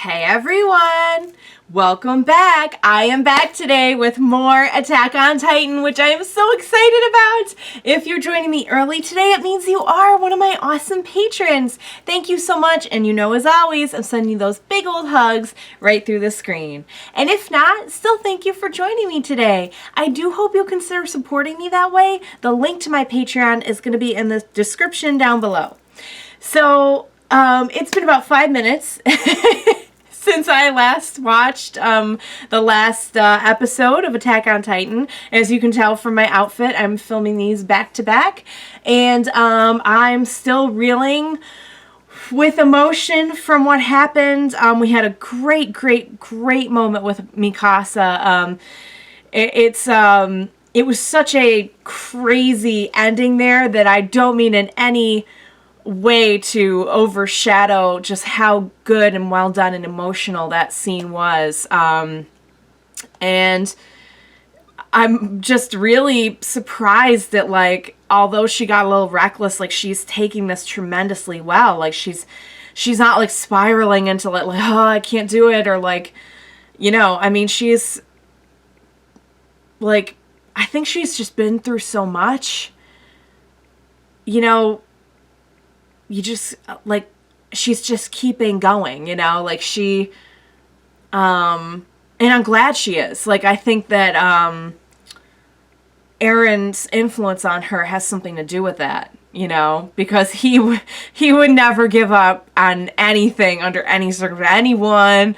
Hey everyone! Welcome back! I am back today with more Attack on Titan, which I am so excited about! If you're joining me early today, it means you are one of my awesome patrons! Thank you so much, and you know as always, I'm sending you those big old hugs right through the screen. And if not, still thank you for joining me today. I do hope you'll consider supporting me that way. The link to my Patreon is going to be in the description down below. So, it's been about 5 minutes since I last watched the last episode of Attack on Titan. As you can tell from my outfit, I'm filming these back to back, and I'm still reeling with emotion from what happened. We had a great moment with Mikasa. It was such a crazy ending there that I don't mean in any way to overshadow just how good and well done and emotional that scene was. And I'm just really surprised that, like, although she got a little reckless, like, she's taking this tremendously well. Like, she's not, like, spiraling into, like, oh, I can't do it, or, like, you know, I mean, she's, like, I think she's just been through so much. You know, you just, like, she's just keeping going, you know, like, she, and I'm glad she is. Like, I think that, Eren's influence on her has something to do with that, you know, because he would never give up on anything under any circumstance, anyone.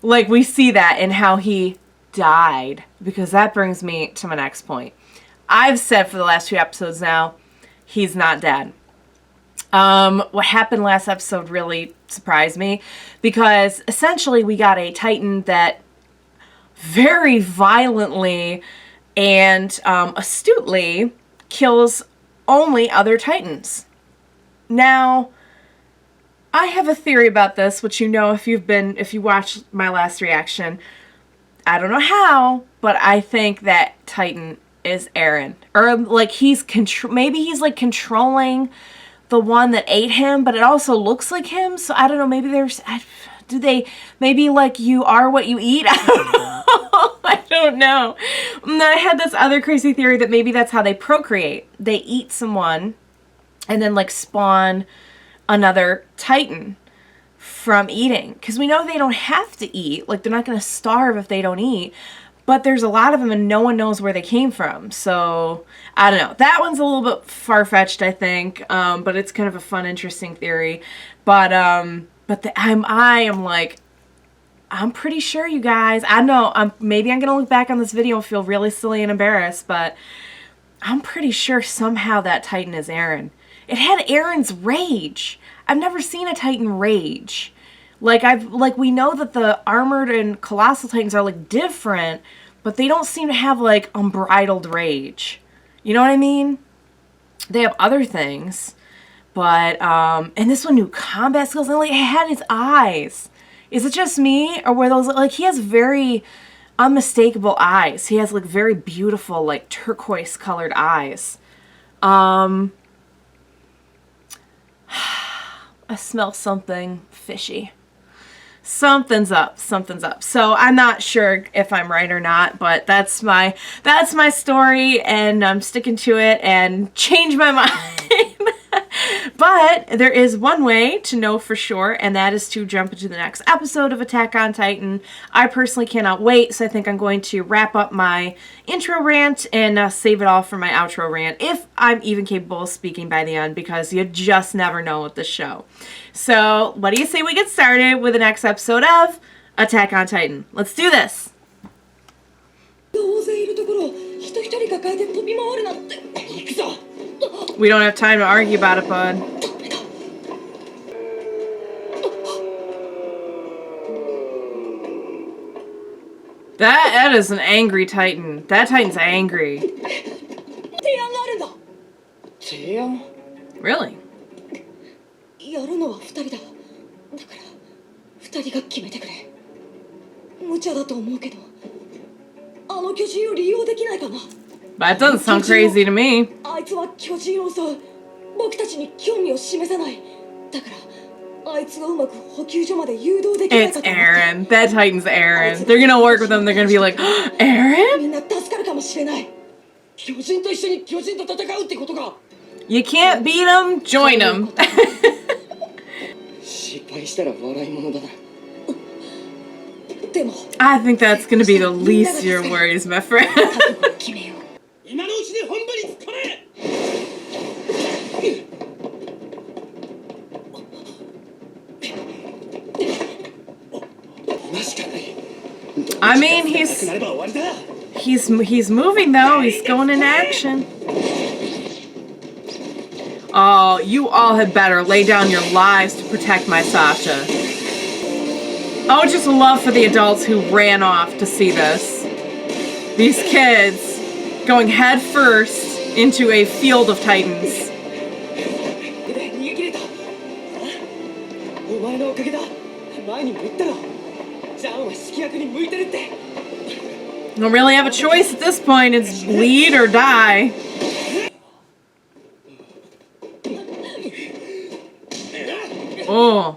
Like, we see that in how he died, because that brings me to my next point. I've said for the last 2 episodes now, he's not dead. What happened last episode really surprised me, because essentially we got a Titan that very violently and astutely kills only other Titans. Now, I have a theory about this, which you know if you watched my last reaction. I don't know how, but I think that Titan is Eren, or like maybe he's like controlling the one that ate him, but it also looks like him. So I don't know, maybe maybe like you are what you eat? I don't know. I don't know. And I had this other crazy theory that maybe that's how they procreate. They eat someone and then like spawn another Titan from eating. Because we know they don't have to eat. Like, they're not going to starve if they don't eat. But there's a lot of them and no one knows where they came from. So, I don't know. That one's a little bit far-fetched, I think. But it's kind of a fun, interesting theory. But I am like, I'm pretty sure, you guys. I know, maybe I'm going to look back on this video and feel really silly and embarrassed. But I'm pretty sure somehow that Titan is Eren. It had Eren's rage. I've never seen a Titan rage. Like, we know that the armored and colossal Titans are, like, different, but they don't seem to have, like, unbridled rage. You know what I mean? They have other things, but, and this one, new combat skills, and, like, it had his eyes. Is it just me, or were those, like, he has very unmistakable eyes. He has, like, very beautiful, like, turquoise-colored eyes. I smell something fishy. Something's up. So I'm not sure if I'm right or not, but that's my story, and I'm sticking to it and change my mind. But there is one way to know for sure, and that is to jump into the next episode of Attack on Titan. I personally cannot wait, so I think I'm going to wrap up my intro rant and save it all for my outro rant, if I'm even capable of speaking by the end, because you just never know with this show. So, what do you say we get started with the next episode of Attack on Titan? Let's do this! We don't have time to argue about it, bud. That is an angry Titan. That Titan's angry. Really? That doesn't sound crazy to me. It's Eren. That Titan's Eren. They're gonna work with him. They're gonna be like, Eren? You can't beat him? Join him. I think that's gonna be the least of your worries, my friend. I mean, he's moving though. He's going in action. Oh, you all had better lay down your lives to protect my Sasha. I would just love for the adults who ran off to see this. These kids going head first into a field of titans. Don't really have a choice at this point. It's bleed or die. Oh.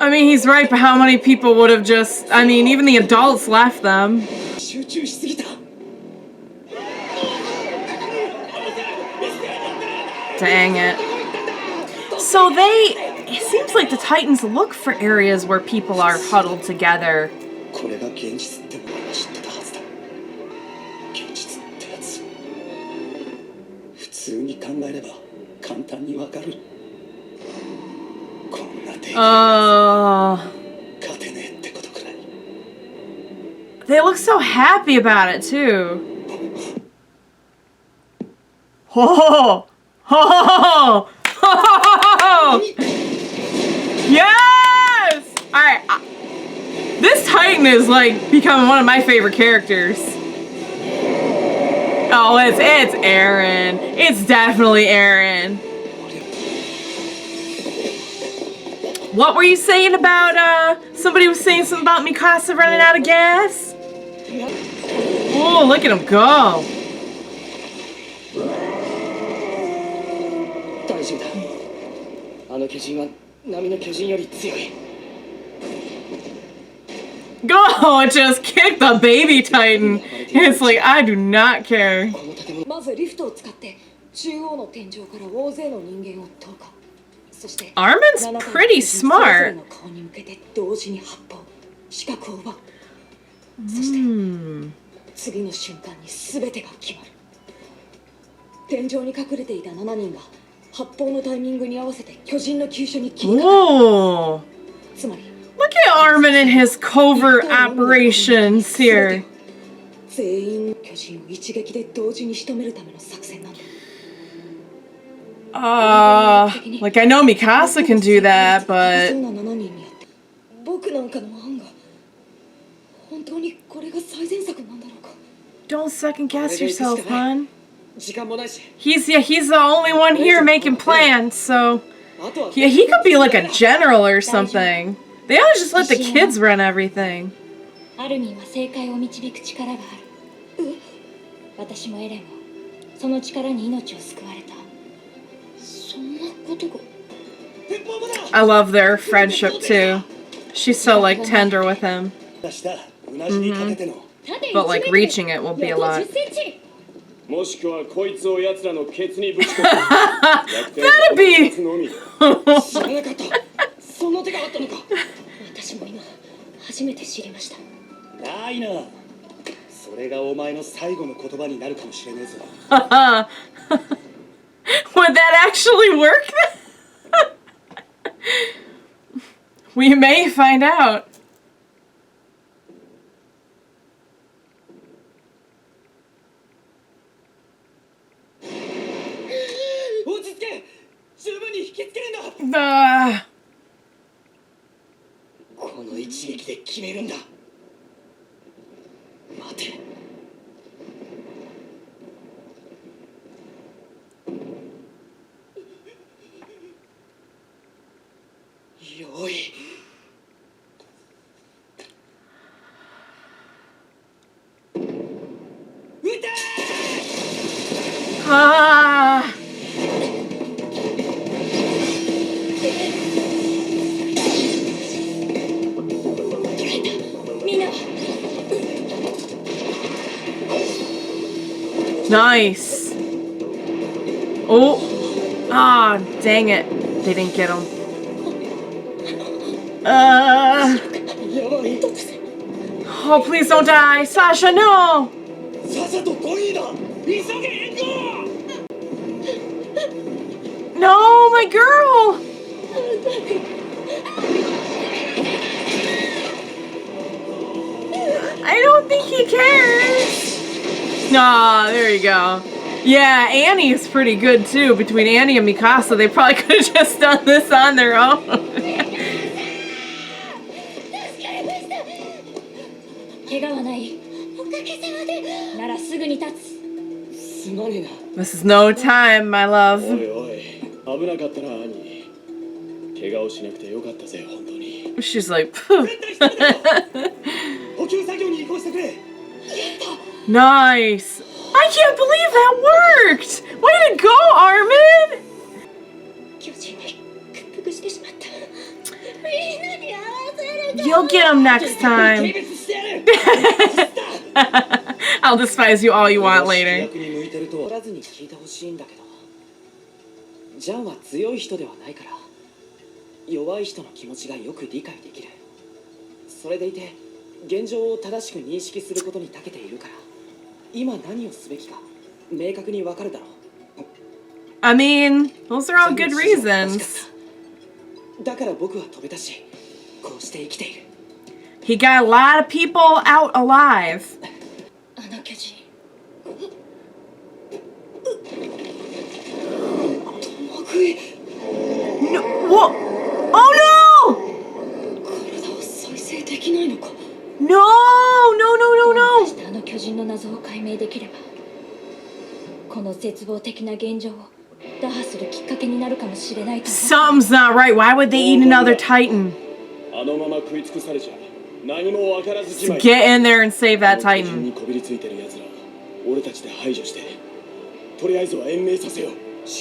I mean, he's right, but how many people would have just... I mean, even the adults left them. Dang it. So it seems like the Titans look for areas where people are huddled together. They look so happy about it too. Oh! Oh! Oh! Yes! Alright. This Titan is like becoming one of my favorite characters. Oh, it's Eren. It's definitely Eren. What were you saying about, somebody was saying something about Mikasa running out of gas? Oh, look at him go. Go! Just kick the baby Titan. It's like, I do not care. Armin's pretty smart. Whoa! Look at Armin and his covert operations here. Like I know Mikasa can do that, but... Don't second guess yourself, hon. He's the only one here making plans, so... Yeah, he could be like a general or something. They ought to just let the kids run everything. I love their friendship too. She's so like tender with him. But like reaching it will be a lot. That'd be... Would that actually work? We may find out. Ah! Nice. Oh. Ah, dang it. They didn't get him. Oh, please don't die. Sasha, no. No, my girl. I don't think he cares. Nah, there you go. Yeah, Annie is pretty good too. Between Annie and Mikasa, they probably could have just done this on their own. This is no time, my love. She's like, nice. I can't believe that worked! Way to go, Armin! You'll get him next time. I'll despise you all you want later. I mean, those are all good reasons. He got a lot of people out alive. No, what? Oh no! No, no, no, no, no. Something's not right. Why would they eat another Titan? Just get in there and save that Titan.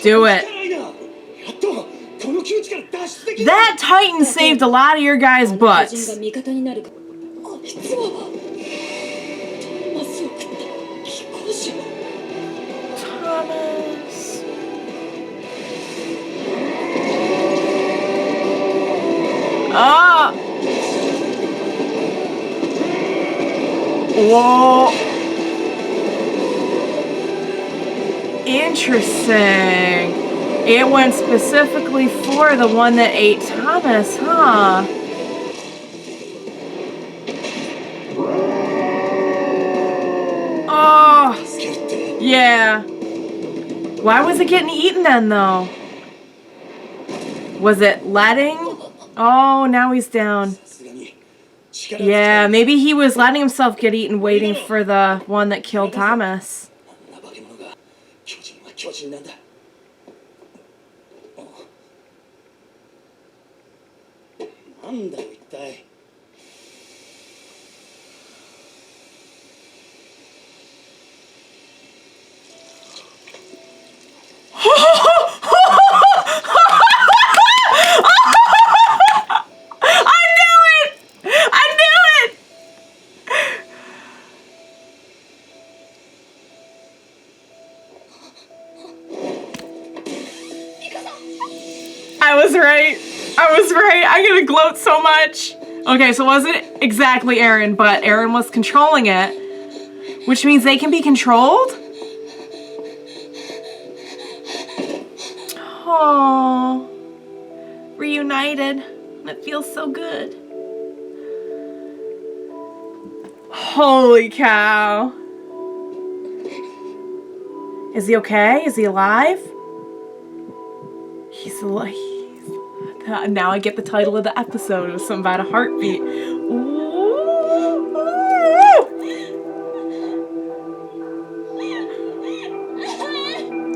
Do it. That Titan saved a lot of your guys' butts. Thomas. Ah! Whoa! Interesting. It went specifically for the one that ate Thomas, huh? Oh! Yeah. Why was it getting eaten then, though? Was it letting? Oh, now he's down. Yeah, maybe he was letting himself get eaten waiting for the one that killed Thomas. I was right. I was right. I'm gonna gloat so much. Okay, so it wasn't exactly Eren, but Eren was controlling it. Which means they can be controlled? Oh, reunited. It feels so good. Holy cow. Is he okay? Is he alive? He's alive. Now I get the title of the episode. It was something about a heartbeat. Ooh.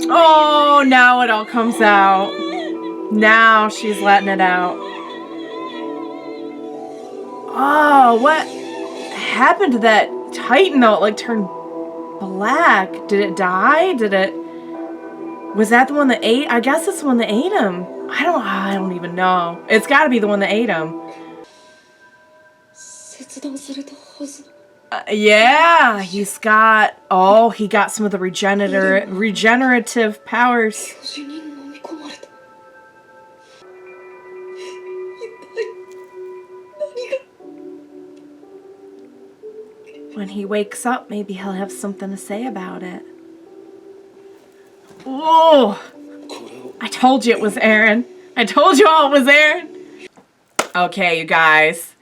Oh, now it all comes out. Now she's letting it out. Oh, what happened to that Titan though? It like turned black. Did it die? Did it Was that the one that ate? I guess it's the one that ate him. I don't even know. It's got to be the one that ate him. Yeah, he's got... Oh, he got some of the regenerative powers. When he wakes up, maybe he'll have something to say about it. Oh! I told you it was Eren. I told you all it was Eren. Okay, you guys.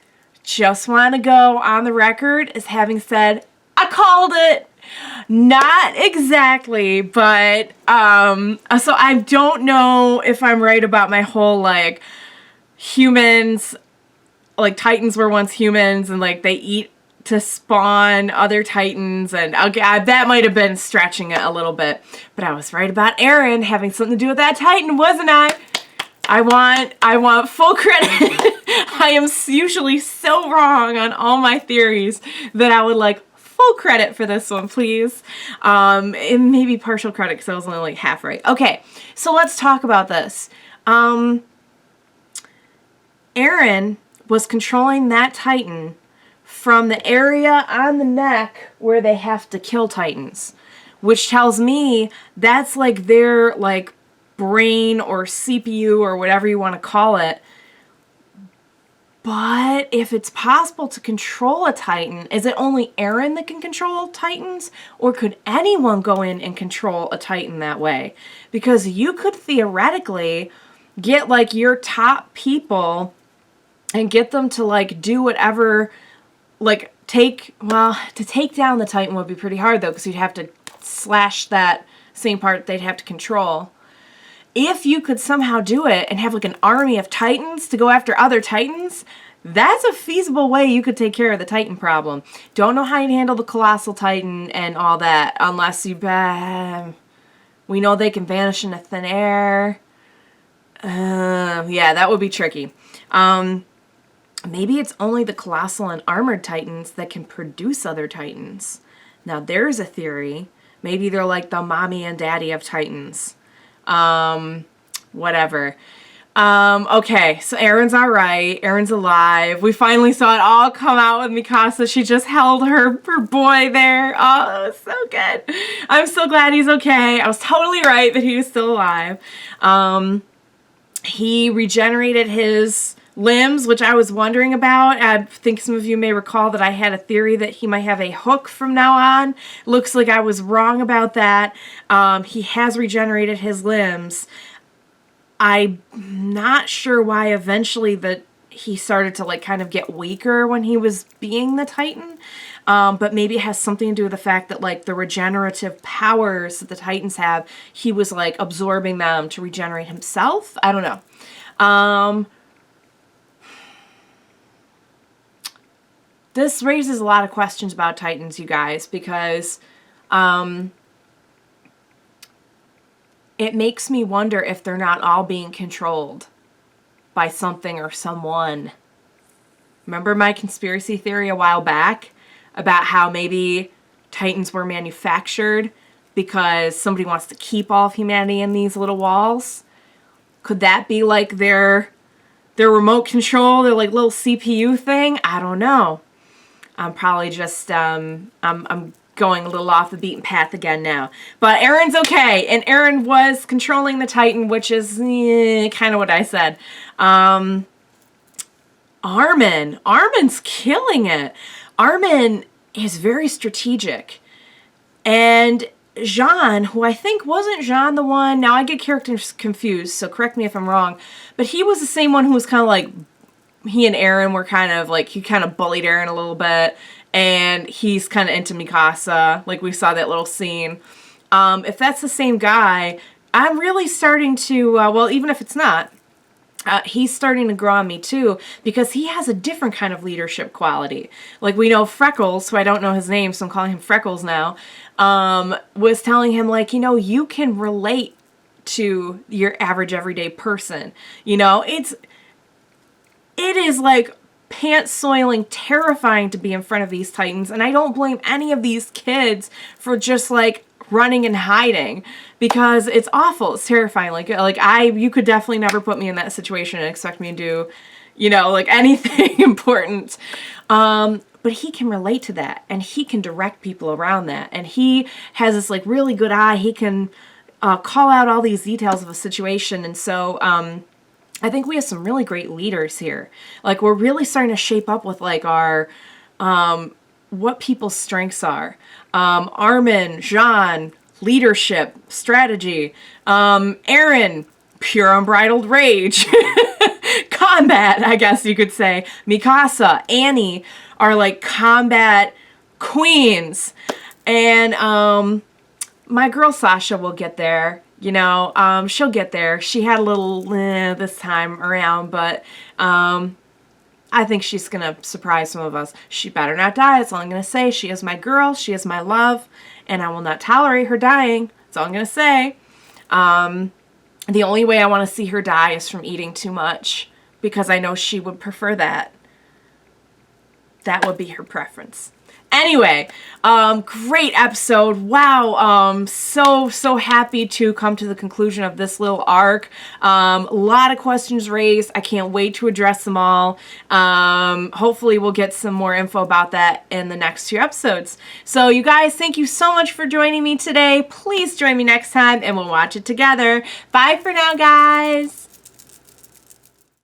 Just want to go on the record as having said, I called it. Not exactly, but, so I don't know if I'm right about my whole, like, humans, like, Titans were once humans, and, like, they eat to spawn other Titans, and okay, that might have been stretching it a little bit, but I was right about Eren having something to do with that Titan, wasn't I? I want full credit. I am usually so wrong on all my theories that I would like full credit for this one, please. And maybe partial credit because I was only like half right. Okay, so let's talk about this. Eren was controlling that Titan from the area on the neck where they have to kill Titans, which tells me that's like their like brain or CPU or whatever you want to call it. But if it's possible to control a Titan, is it only Eren that can control Titans? Or could anyone go in and control a Titan that way? Because you could theoretically get like your top people and get them to like do whatever, like to take down the Titan would be pretty hard though, because you'd have to slash that same part they'd have to control. If you could somehow do it and have like an army of Titans to go after other Titans, that's a feasible way you could take care of the Titan problem. Don't know how you'd handle the Colossal Titan and all that unless you... we know they can vanish into thin air. Yeah, that would be tricky. Maybe it's only the Colossal and Armored Titans that can produce other Titans. Now there's a theory. Maybe they're like the mommy and daddy of Titans. Whatever. Okay, so Eren's alright. Eren's alive. We finally saw it all come out with Mikasa. She just held her boy there. Oh, it was so good. I'm so glad he's okay. I was totally right that he was still alive. He regenerated his limbs, which I was wondering about. I think some of you may recall that I had a theory that he might have a hook from now on. Looks like I was wrong about that. He has regenerated his limbs. I'm not sure why eventually he started to like kind of get weaker when he was being the Titan. But maybe it has something to do with the fact that like the regenerative powers that the Titans have, he was like absorbing them to regenerate himself. I don't know. This raises a lot of questions about Titans, you guys, because it makes me wonder if they're not all being controlled by something or someone. Remember my conspiracy theory a while back about how maybe Titans were manufactured because somebody wants to keep all of humanity in these little walls? Could that be like their remote control, their like little CPU thing? I don't know. I'm probably just, I'm going a little off the beaten path again now. But Eren's okay, and Eren was controlling the Titan, which is kind of what I said. Armin's killing it. Armin is very strategic. And Jean, who I think wasn't Jean the one, now I get characters confused, so correct me if I'm wrong, but he was the same one who was kind of like, he and Eren were kind of like, he kind of bullied Eren a little bit, and he's kind of into Mikasa, like we saw that little scene. If that's the same guy, I'm really starting to, well, even if it's not, he's starting to grow on me too, because he has a different kind of leadership quality. Like we know Freckles, who I don't know his name, so I'm calling him Freckles now, was telling him like, you know, you can relate to your average everyday person. You know, it is like pants-soiling terrifying to be in front of these Titans, and I don't blame any of these kids for just like running and hiding, because it's awful. It's terrifying. You could definitely never put me in that situation and expect me to do, like anything important. But he can relate to that, and he can direct people around that. And he has this like really good eye. He can call out all these details of a situation. And so, I think we have some really great leaders here. Like, we're really starting to shape up with like our, what people's strengths are. Armin, Jean, leadership, strategy. Eren, pure unbridled rage. Combat, I guess you could say. Mikasa, Annie are like combat queens. And my girl Sasha will get there. She'll get there. She had a little this time around, but I think she's going to surprise some of us. She better not die. That's all I'm going to say. She is my girl. She is my love. And I will not tolerate her dying. That's all I'm going to say. The only way I want to see her die is from eating too much, because I know she would prefer that. That would be her preference. Anyway, great episode. Wow, so happy to come to the conclusion of this little arc. A lot of questions raised. I can't wait to address them all. Hopefully we'll get some more info about that in the next 2 episodes. So you guys, thank you so much for joining me today. Please join me next time and we'll watch it together. Bye for now, guys.